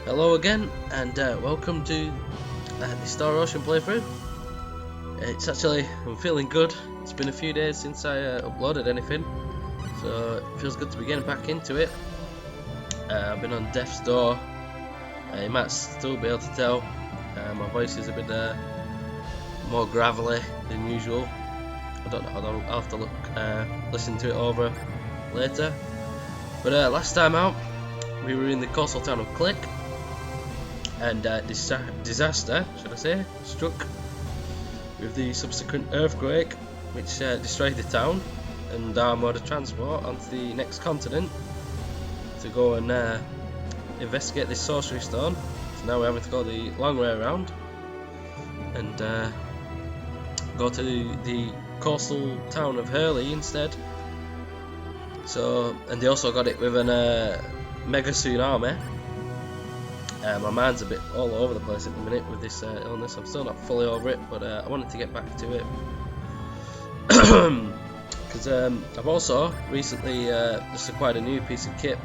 Hello again, and welcome to the Star Ocean playthrough. I'm feeling good. It's been a few days since I uploaded anything, so it feels good to be getting back into it. I've been on death's door. You might still be able to tell my voice is a bit more gravelly than usual. I don't know, I'll have to listen to it over later. But last time out, we were in the coastal town of Click, and disaster, should I say, struck with the subsequent earthquake, which destroyed the town and our mode of transport onto the next continent to go and investigate this sorcery stone. So now we're having to go the long way around and go to the coastal town of Hurley instead. So, and they also got it with an mega tsunami. My mind's a bit all over the place at the minute with this illness. I'm still not fully over it, but I wanted to get back to it because I've also recently just acquired a new piece of kit.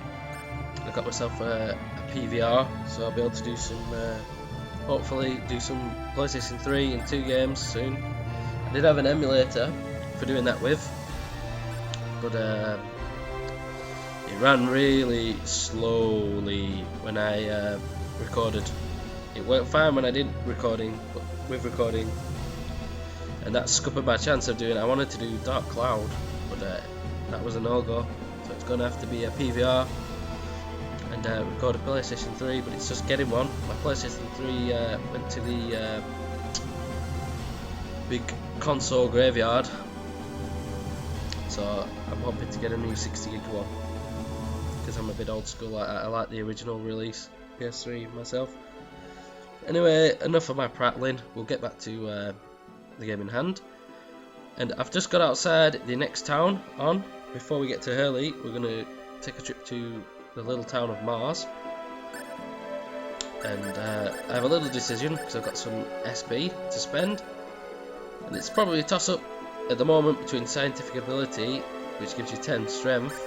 I got myself a PVR, so I'll be able to do some, hopefully do some PlayStation 3 and 2 games soon. I did have an emulator for doing that with, but it ran really slowly when I recorded. It worked fine when I did recording, but with recording, and that scuppered my chance of doing it. I wanted to do Dark Cloud, but that was a no-go, so it's going to have to be a PVR and record a PlayStation 3, but it's just getting one. My PlayStation 3 went to the big console graveyard, so I'm hoping to get a new 60 gig one, because I'm a bit old school like that. I like the original release PS3 myself. Anyway, enough of my prattling. We'll get back to the game in hand. And I've just got outside the next town on. Before we get to Hurley, we're going to take a trip to the little town of Mars. And I have a little decision because I've got some SB to spend. And it's probably a toss-up at the moment between scientific ability, which gives you 10 strength,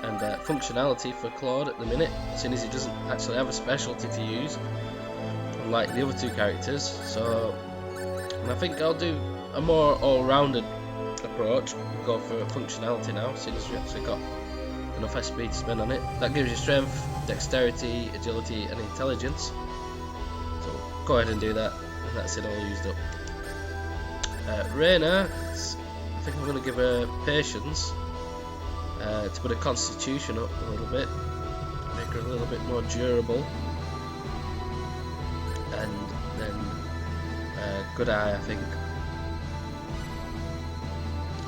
and functionality for Claude at the minute, seeing as he doesn't actually have a specialty to use, unlike the other two characters. So, and I think I'll do a more all-rounded approach and go for functionality now, seeing as we actually got enough SP to spend on it. That gives you strength, dexterity, agility, and intelligence. So go ahead and do that, and that's it all used up. Reyna, I think I'm going to give her patience. To put her constitution up a little bit, make her a little bit more durable, and then good eye, I think,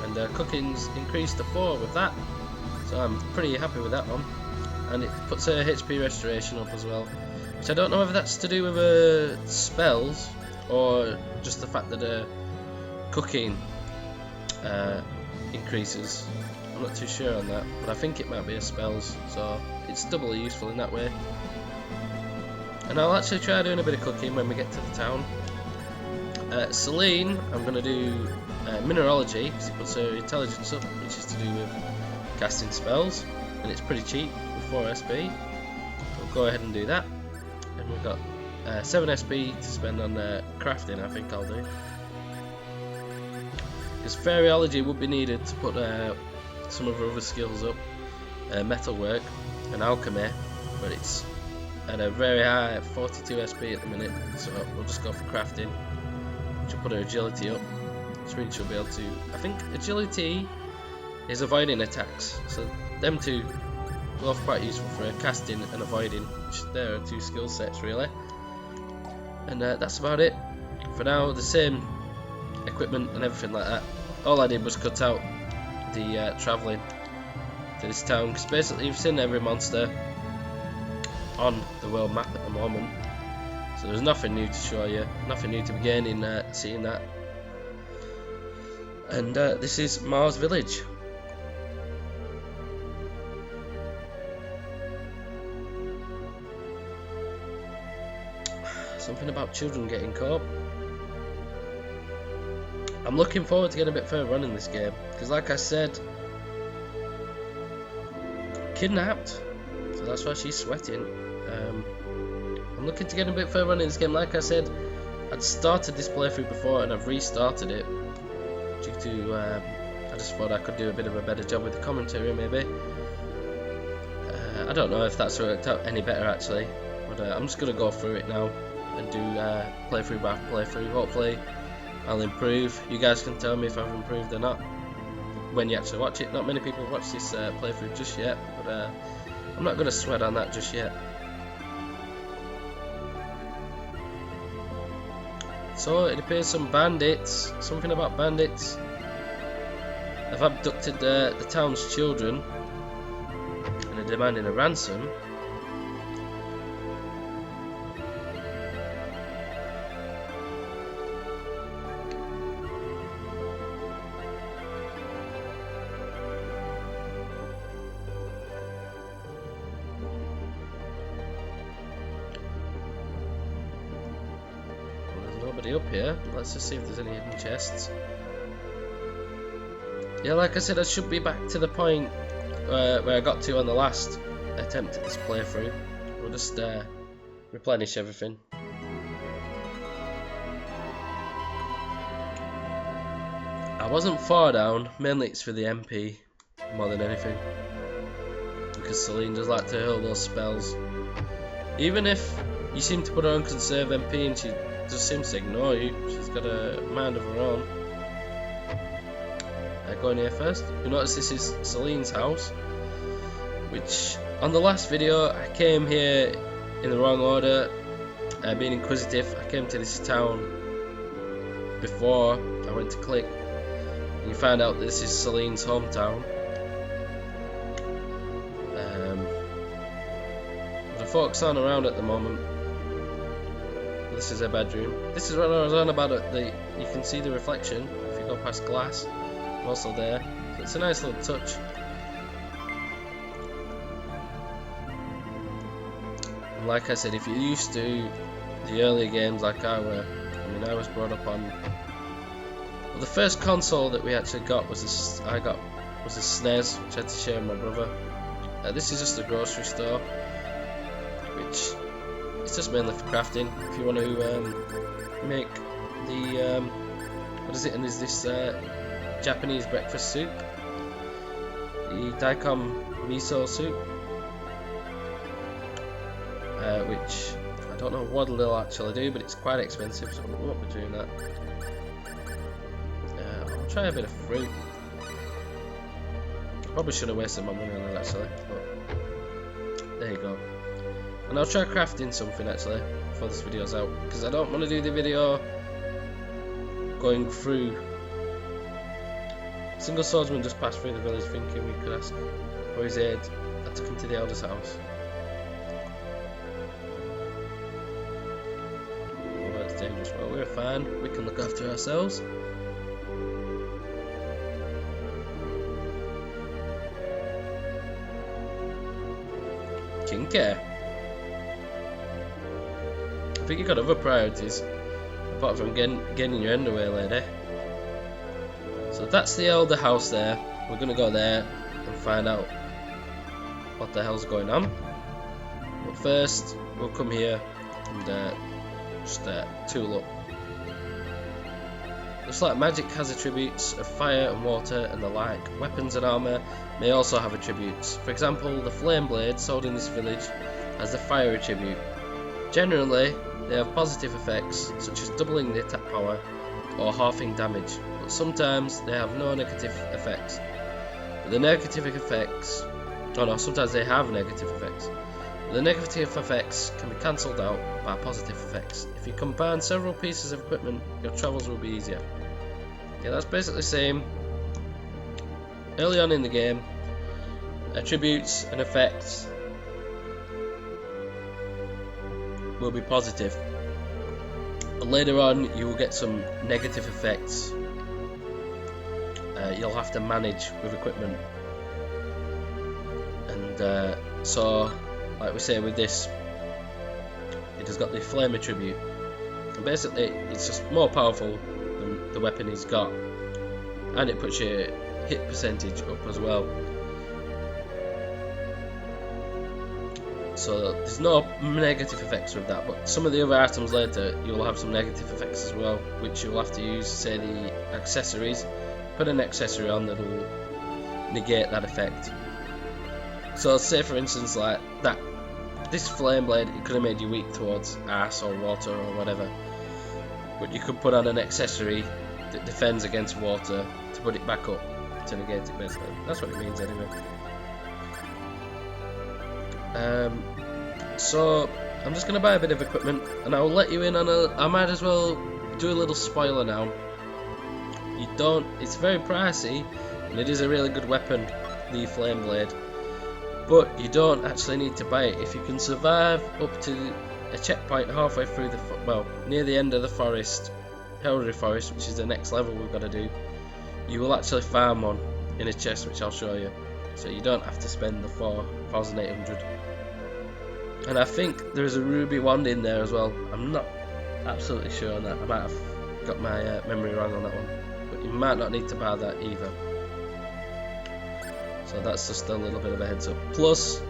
and cooking's increased to 4 with that, so I'm pretty happy with that one. And it puts her HP restoration up as well, which I don't know whether that's to do with her spells or just the fact that her cooking increases. I'm not too sure on that, but I think it might be a spells, so it's doubly useful in that way. And I'll actually try doing a bit of cooking when we get to the town. Celine, I'm going to do mineralogy, because it puts her intelligence up, which is to do with casting spells, and it's pretty cheap with 4 SP. We'll go ahead and do that. And we've got 7 SP to spend on crafting, I think I'll do. Because Fairyology would be needed to put some of her other skills up, metalwork and alchemy, but it's at a very high 42 SP at the minute, so we'll just go for crafting, which will put her agility up, which means she'll be able to, I think agility is avoiding attacks, so them two are both quite useful for her, casting and avoiding, which there are 2 skill sets really. And that's about it for now. The same equipment and everything like that. All I did was cut out the travelling to this town, because basically you've seen every monster on the world map at the moment, so there's nothing new to show you, nothing new to be gaining seeing that. And this is Mars Village. Something about children getting caught. I'm looking forward to getting a bit further on in this game, because like I said, kidnapped, so that's why she's sweating. looking to get a bit further on in this game. Like I said, I'd started this playthrough before and I've restarted it due to I just thought I could do a bit of a better job with the commentary maybe. I don't know if that's worked out any better actually, but I'm just going to go through it now and do playthrough by playthrough. Hopefully I'll improve. You guys can tell me if I've improved or not when you actually watch it. Not many people have watched this playthrough just yet, but I'm not going to sweat on that just yet. So it appears some bandits, something about bandits, have abducted the town's children and are demanding a ransom. Nobody up here. Let's just see if there's any hidden chests. Yeah, like I said, I should be back to the point where I got to on the last attempt at this playthrough. We'll just replenish everything. I wasn't far down, mainly it's for the MP more than anything, because Celine does like to hurl those spells. Even if you seem to put her on conserve MP and she just seems to ignore you, she's got a mind of her own. Going here first. You'll notice this is Celine's house, which on the last video I came here in the wrong order, being inquisitive. I came to this town before I went to click, and you find out this is Celine's hometown. The folks aren't around at the moment. This is her bedroom. This is what I was on about. You can see the reflection if you go past glass. Also there, so it's a nice little touch. And like I said, if you're used to the earlier games like I were, I mean I was brought up on, well, the first console that we actually got was a SNES, which I had to share with my brother. This is just a grocery store, which it's just mainly for crafting. If you want to make the what is it? And there's this Japanese breakfast soup, the daikon miso soup, which I don't know what it'll actually do, but it's quite expensive, so we won't be doing that. I'll try a bit of fruit. Probably should have wasted my money on that actually, but there you go. And I'll try crafting something actually before this video's out, because I don't want to do the video going through. Single swordsman just passed through the village thinking we could ask for his aid. I took him to the elder's house. Oh, that's dangerous. Well, we're fine. We can look after ourselves. Kinky. I think you've got other priorities apart from getting your underwear, lady. So that's the elder house there. We're gonna go there and find out what the hell's going on. But first, we'll come here and just tool up. Just like magic has attributes of fire and water and the like, weapons and armour may also have attributes. For example, the flame blade sold in this village has the fire attribute. Generally, they have positive effects, such as doubling the attack power or halving damage. Sometimes they have no negative effects. But the negative effects, sometimes they have negative effects. But the negative effects can be cancelled out by positive effects. If you combine several pieces of equipment, your travels will be easier. Yeah, that's basically the same. Early on in the game, attributes and effects will be positive. But later on, you will get some negative effects. You'll have to manage with equipment, and so like we say with this, it has got the flame attribute, and basically it's just more powerful than the weapon he's got, and it puts your hit percentage up as well. So there's no negative effects with that, but some of the other items later you'll have some negative effects as well, which you'll have to use, say the accessories. Put an accessory on that'll negate that effect. So say for instance like that, this flame blade, it could have made you weak towards ice or water or whatever, but you could put on an accessory that defends against water to put it back up to negate it basically. That's what it means anyway. So I'm just going to buy a bit of equipment and I'll let you in on I might as well do a little spoiler now. It's very pricey and it is a really good weapon, the flame blade, but you don't actually need to buy it. If you can survive up to a checkpoint halfway through near the end of the forest, Heraldry Forest, which is the next level we've got to do, you will actually farm one in a chest, which I'll show you, so you don't have to spend the 4,800. And I think there is a ruby wand in there as well. I'm not absolutely sure on that. I might have got my memory wrong on that one, but you might not need to buy that either. So that's just a little bit of a heads up. Plus,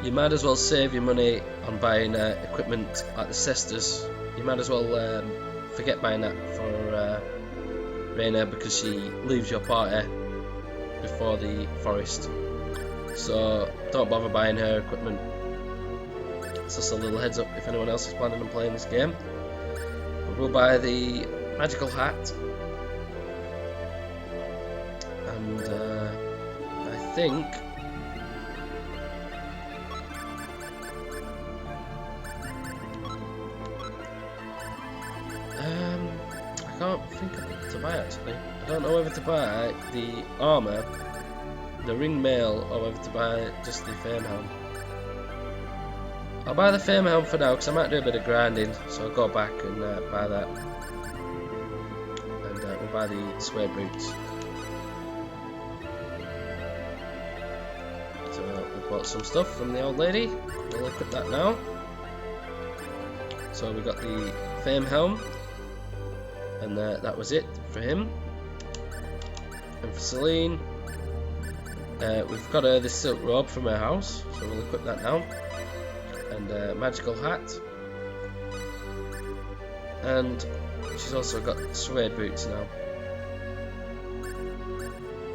you might as well save your money on buying equipment like the cestus. You might as well forget buying that for Raina, because she leaves your party before the forest. So don't bother buying her equipment. It's just a little heads up if anyone else is planning on playing this game. But we'll buy the magical hat, and I think I can't think of what to buy actually. I don't know whether to buy the armor, the ring mail, or whether to buy just the fame helm. I'll buy the fame helm for now because I might do a bit of grinding, so I'll go back and buy that, and we'll buy the suede boots. So we bought some stuff from the old lady. We'll equip that now. So we got the fame helm, and that was it for him. And for Celine, we've got her this silk robe from her house, so we'll equip that now. And a magical hat, and she's also got suede boots now.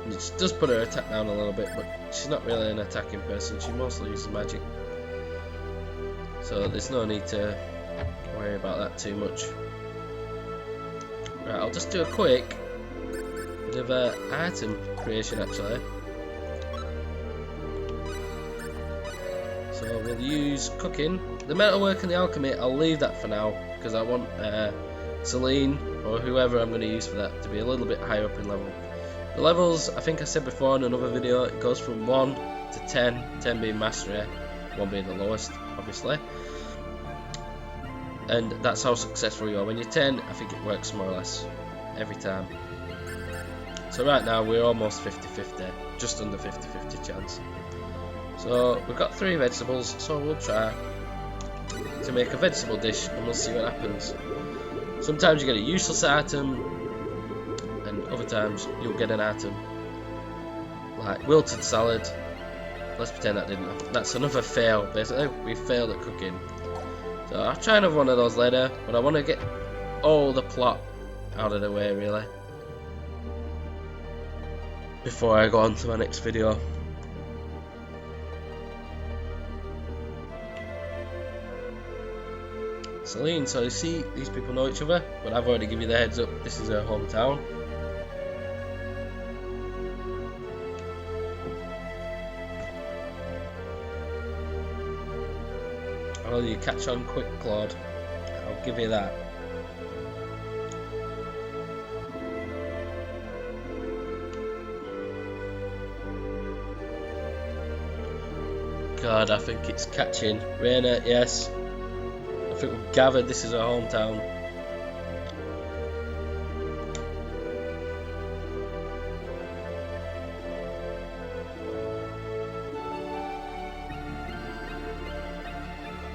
And it does put her attack down a little bit, but she's not really an attacking person. She mostly uses magic, so there's no need to worry about that too much. Right, I'll just do a quick bit of item creation actually. So we'll use cooking. The metalwork and the alchemy, I'll leave that for now because I want Celine or whoever I'm going to use for that to be a little bit higher up in level. The levels, I think I said before in another video, it goes from 1 to 10, 10 being mastery, 1 being the lowest, obviously. And that's how successful you are. When you're 10, I think it works more or less every time. So right now we're almost 50-50, just under 50-50 chance. So we've got 3 vegetables, so we'll try to make a vegetable dish and we'll see what happens. Sometimes you get a useless item, and other times you'll get an item like wilted salad. Let's pretend that didn't happen. That's another fail, basically. We failed at cooking. So I'll try another one of those later, but I want to get all the plot out of the way really before I go on to my next video. Celine, so you see these people know each other, but I've already given you the heads up, this is her hometown. Oh, you catch on quick, Claude. I'll give you that. God, I think it's catching. Raina, yes. I think we've gathered this is our hometown.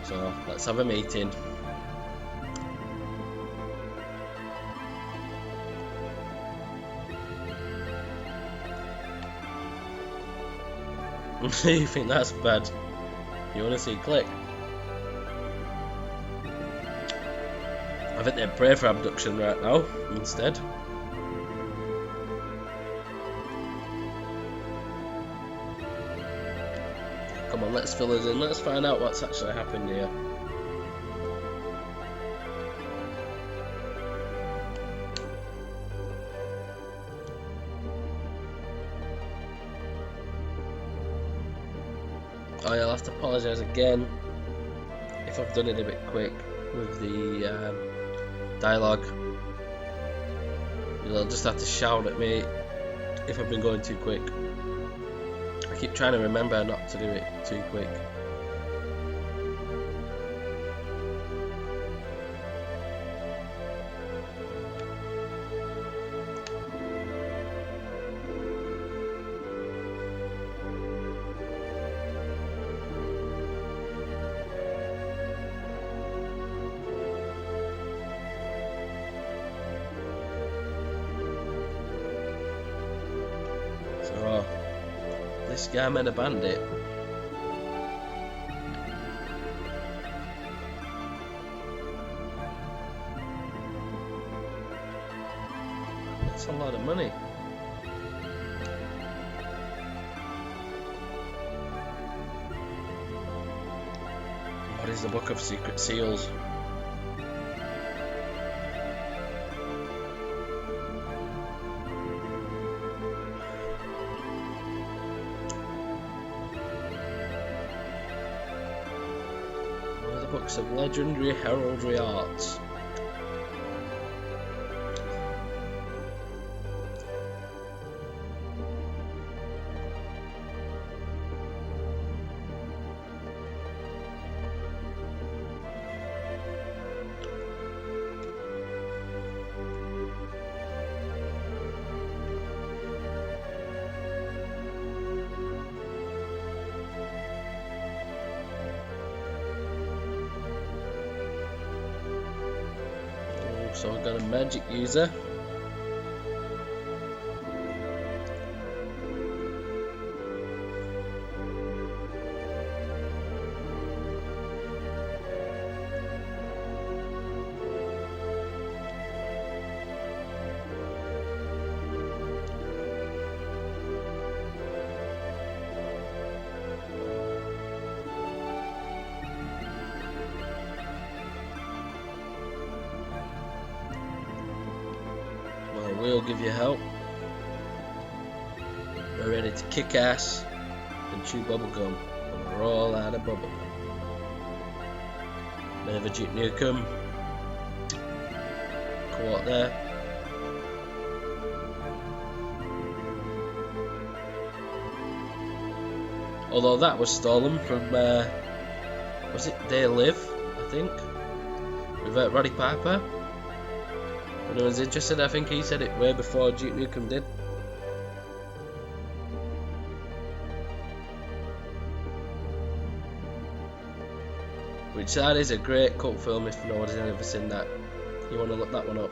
So let's have a meeting. You think that's bad? You want to see click? I think they'd pray for abduction right now instead. Come on, let's fill us in. Let's find out what's actually happened here. Oh, I'll have to apologise again if I've done it a bit quick with the dialogue. You'll just have to shout at me if I've been going too quick. I keep trying to remember not to do it too quick. So, this guy made a bandit. That's a lot of money. What is the Book of Secret Seals? Books of legendary heraldry arts. So we've got a magic user. We'll give you help. We're ready to kick ass and chew bubblegum. And we're all out of bubblegum. Bit of a Duke Nukem quote there. Although that was stolen from, was it They Live, I think? With Roddy Piper. When I was interested, I think he said it way before Duke Nukem did. Which that is a great cult film if nobody's ever seen that. You want to look that one up.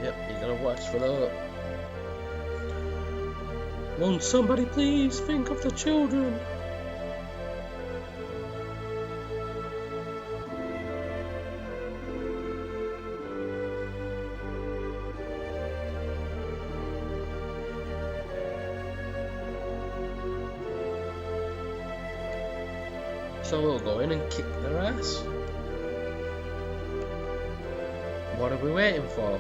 Yep, you're gonna watch for that. Won't somebody please think of the children? So we'll go in and kick their ass. What are we waiting for?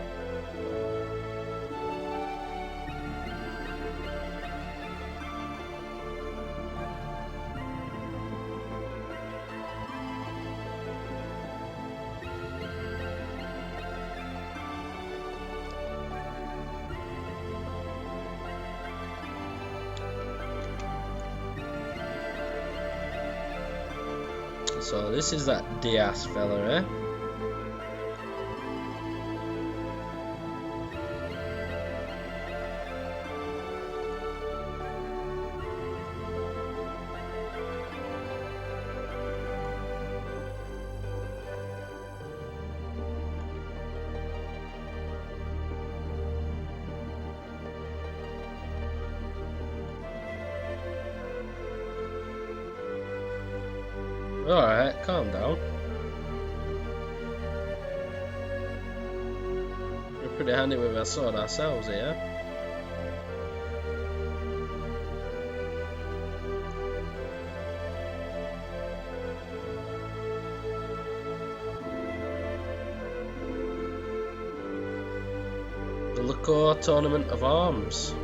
So this is that Diaz fella, eh? Alright, calm down. We're pretty handy with our sword ourselves here. The Liquor Tournament of Arms.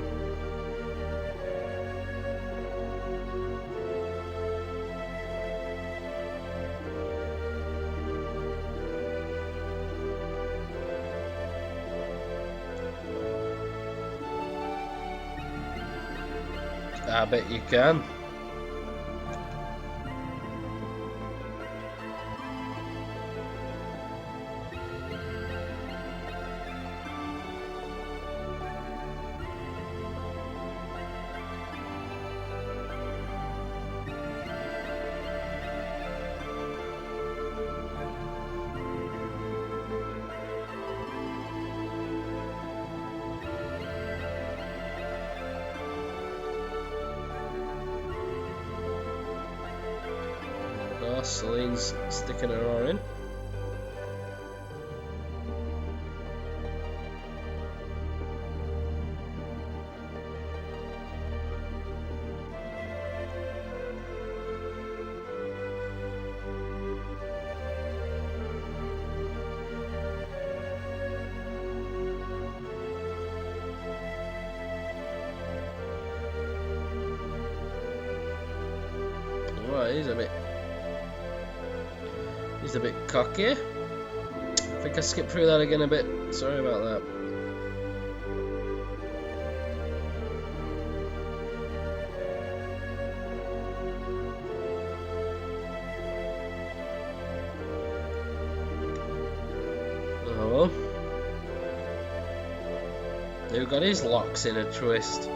I bet you can. Celine's sticking her oar in. Right, he's a bit cocky. I think I skipped through that again a bit. Sorry about that. Oh well. Who got his locks in a twist?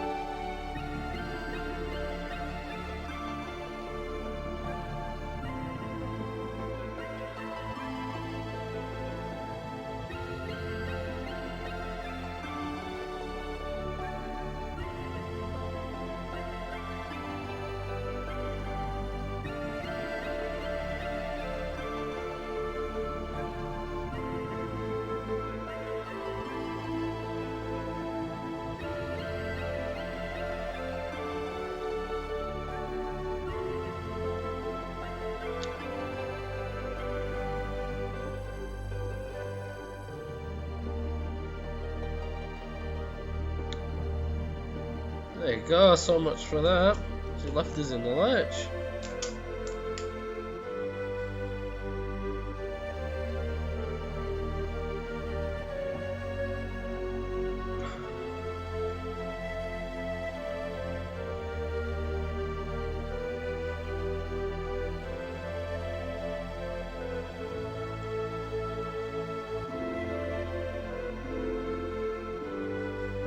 There you go, so much for that. She left us in the lurch.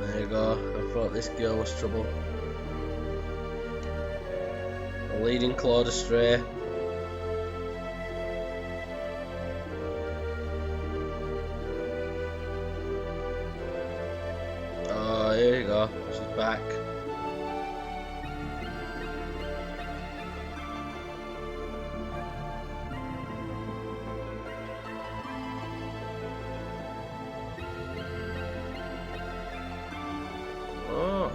There you go. I thought this girl was trouble. Leading Claude astray. Oh, here you go. She's back. Oh.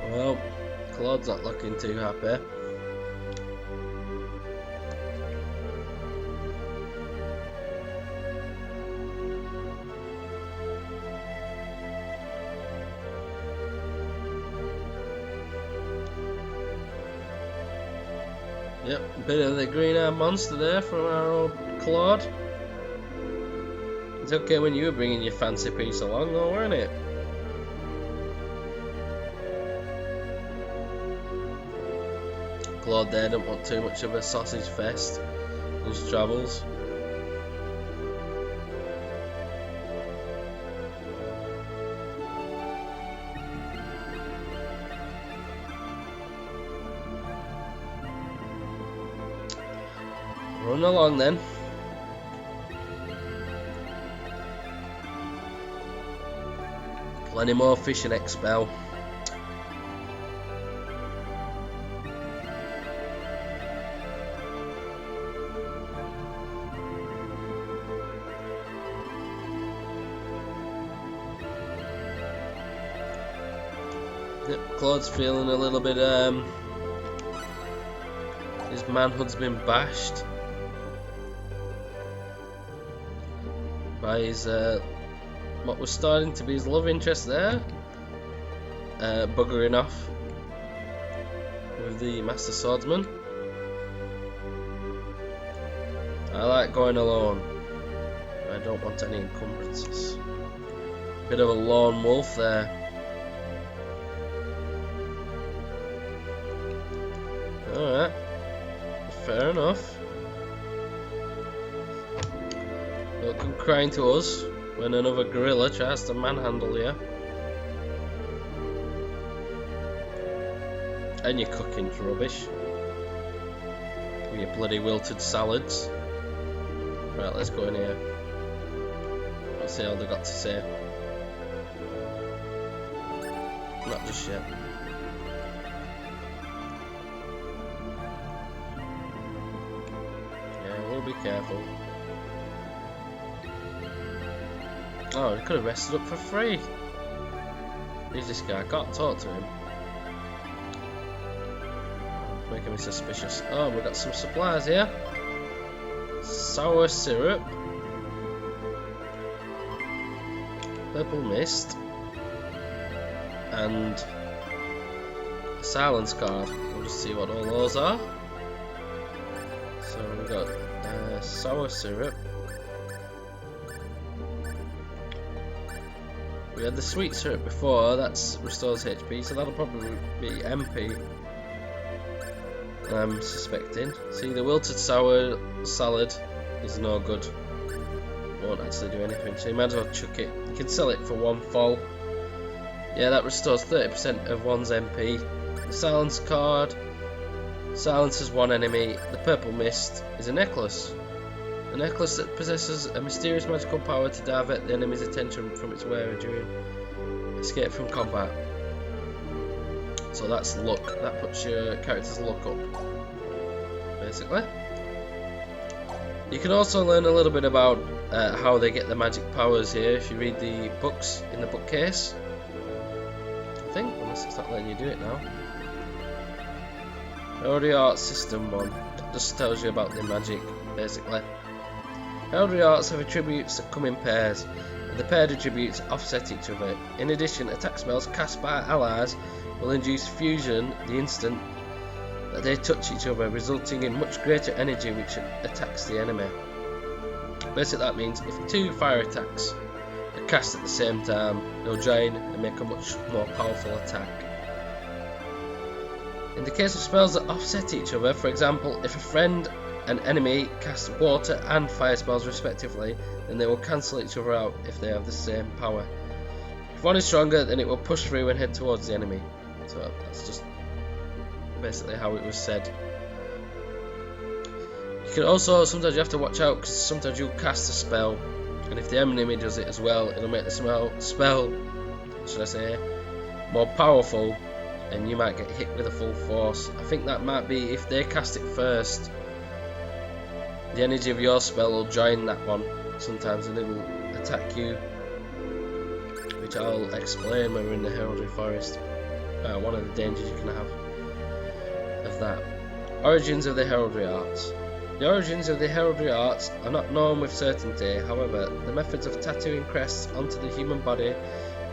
Well, Claude's not looking too happy. Yep, bit of the green-eyed monster there from our old Claude. It's okay when you were bringing your fancy piece along though, weren't it? Claude there don't want too much of a sausage fest in his travels. Run along then. Plenty more fish and expel. Yep, Claude's feeling a little bit, his manhood's been bashed by his, what was starting to be his love interest there, buggering off with the Master Swordsman. I like going alone. I don't want any encumbrances. Bit of a lone wolf there. Alright, fair enough. Don't come crying to us when another gorilla tries to manhandle you. And your cooking's rubbish. With your bloody wilted salads. Right, let's go in here. Let's see all they got to say. Not just yet. Yeah, we'll be careful. Oh, we could have rested up for free. Who's this guy? I can't talk to him. It's making me suspicious. Oh, we've got some supplies here. Sour syrup. Purple mist. And a silence card. We'll just see what all those are. So we've got sour syrup. We had the sweet syrup before, that restores HP, so that'll probably be MP. I'm suspecting. See, the wilted sour salad is no good. Won't actually do anything, so you might as well chuck it. You can sell it for one fall. Yeah, that restores 30% of one's MP. The silence card silences one enemy. The purple mist is a necklace. A necklace that possesses a mysterious magical power to divert the enemy's attention from its wearer during escape from combat. So that's luck. That puts your character's luck up, basically. You can also learn a little bit about how they get the magic powers here if you read the books in the bookcase. I think, unless it's not letting you do it now. Heraldry Arts System 1 just tells you about the magic, basically. Heraldry Arts have attributes that come in pairs, and the paired attributes offset each other. In addition, attack spells cast by allies will induce fusion the instant that they touch each other, resulting in much greater energy which attacks the enemy. Basically that means if two fire attacks are cast at the same time, they'll join and make a much more powerful attack. In the case of spells that offset each other, for example, if a friend and enemy cast water and fire spells respectively, then they will cancel each other out if they have the same power. If one is stronger, then it will push through and head towards the enemy. So that's just basically how it was said. You can also, sometimes you have to watch out because sometimes you'll cast a spell, and if the enemy does it as well, it'll make the spell, should I say, more powerful, and you might get hit with a full force. I think that might be if they cast it first, the energy of your spell will join that one sometimes and it will attack you, which I'll explain when we're in the Heraldry Forest. One of the dangers you can have of that. Origins of the Heraldry Arts. The origins of the Heraldry Arts are not known with certainty. However, the methods of tattooing crests onto the human body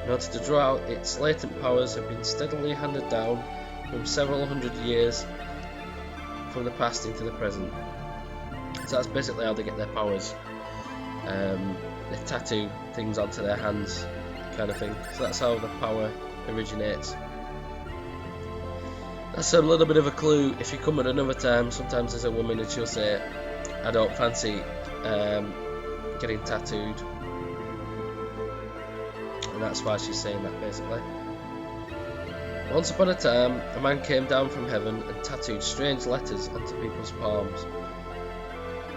in order to draw out its latent powers have been steadily handed down from several hundred years from the past into the present. So that's basically how they get their powers. They tattoo things onto their hands, kind of thing. So that's how the power originates. That's a little bit of a clue. If you come at another time, sometimes there's a woman and she'll say, I don't fancy getting tattooed. And that's why she's saying that, basically. Once upon a time, a man came down from heaven and tattooed strange letters onto people's palms.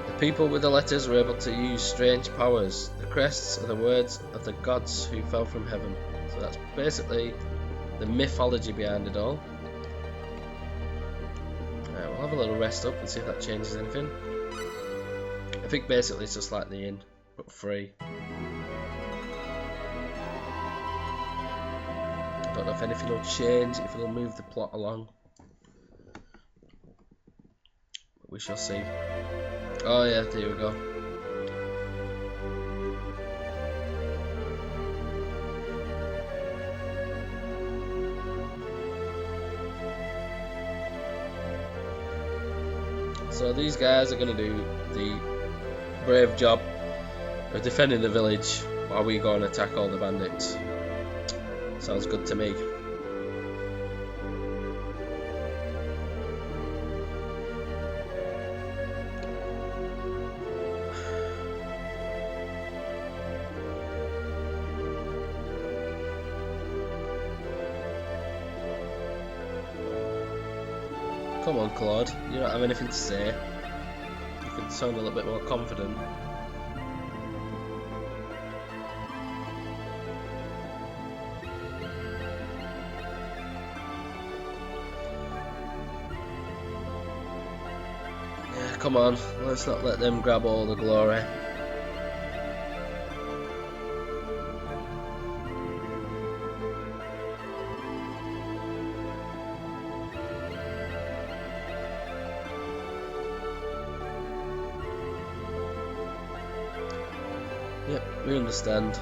The people with the letters were able to use strange powers. The crests are the words of the gods who fell from heaven. So that's basically the mythology behind it all. Alright, we'll have a little rest up and see if that changes anything. I think basically it's just like the inn, but free. I don't know if anything will change, if it'll move the plot along. But we shall see. Oh yeah, there we go. So these guys are going to do the brave job of defending the village while we go and attack all the bandits. Sounds good to me. Come on, Claude, you don't have anything to say. You can sound a little bit more confident. Yeah, come on, let's not let them grab all the glory. Yep, we understand.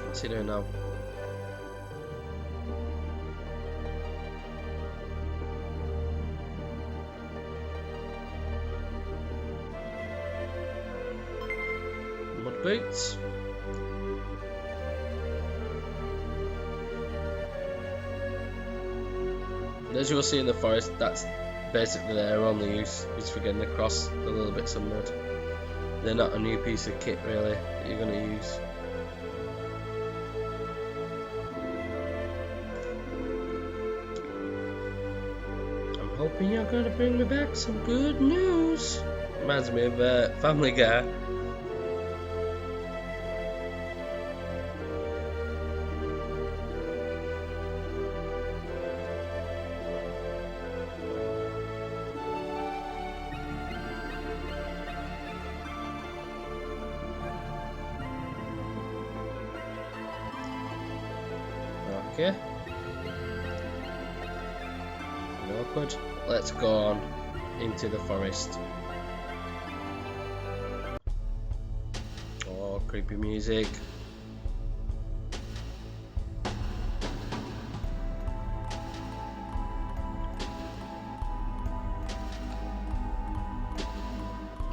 What's he doing now? Mud boots. As you will see in the forest, that's basically their only use, is for getting across the little bits of mud. They're not a new piece of kit really that you're going to use. I'm hoping you're going to bring me back some good news. Reminds me of Family Guy. Okay. Awkward. Let's go on into the forest. Oh, creepy music.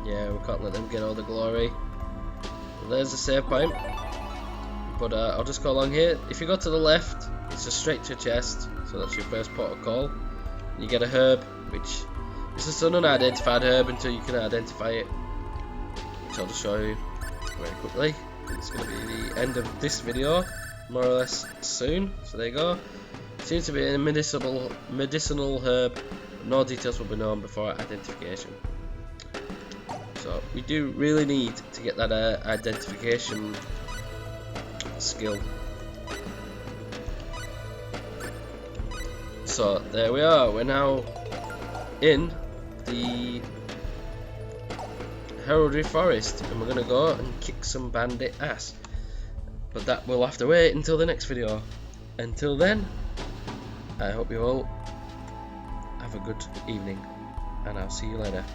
Yeah, we can't let them get all the glory. Well, there's the save point. But I'll just go along here. If you go to the left, it's just straight to a chest, so that's your first port of call. You get a herb, which is just an unidentified herb until you can identify it, which I'll just show you very quickly. It's going to be the end of this video, more or less soon. So there you go. Seems to be a medicinal herb. No details will be known before identification. So we do really need to get that identification skill. So there we are, we're now in the heraldry forest and we're gonna go and kick some bandit ass, but that will have to wait until the next video. Until then, I hope you all have a good evening and I'll see you later.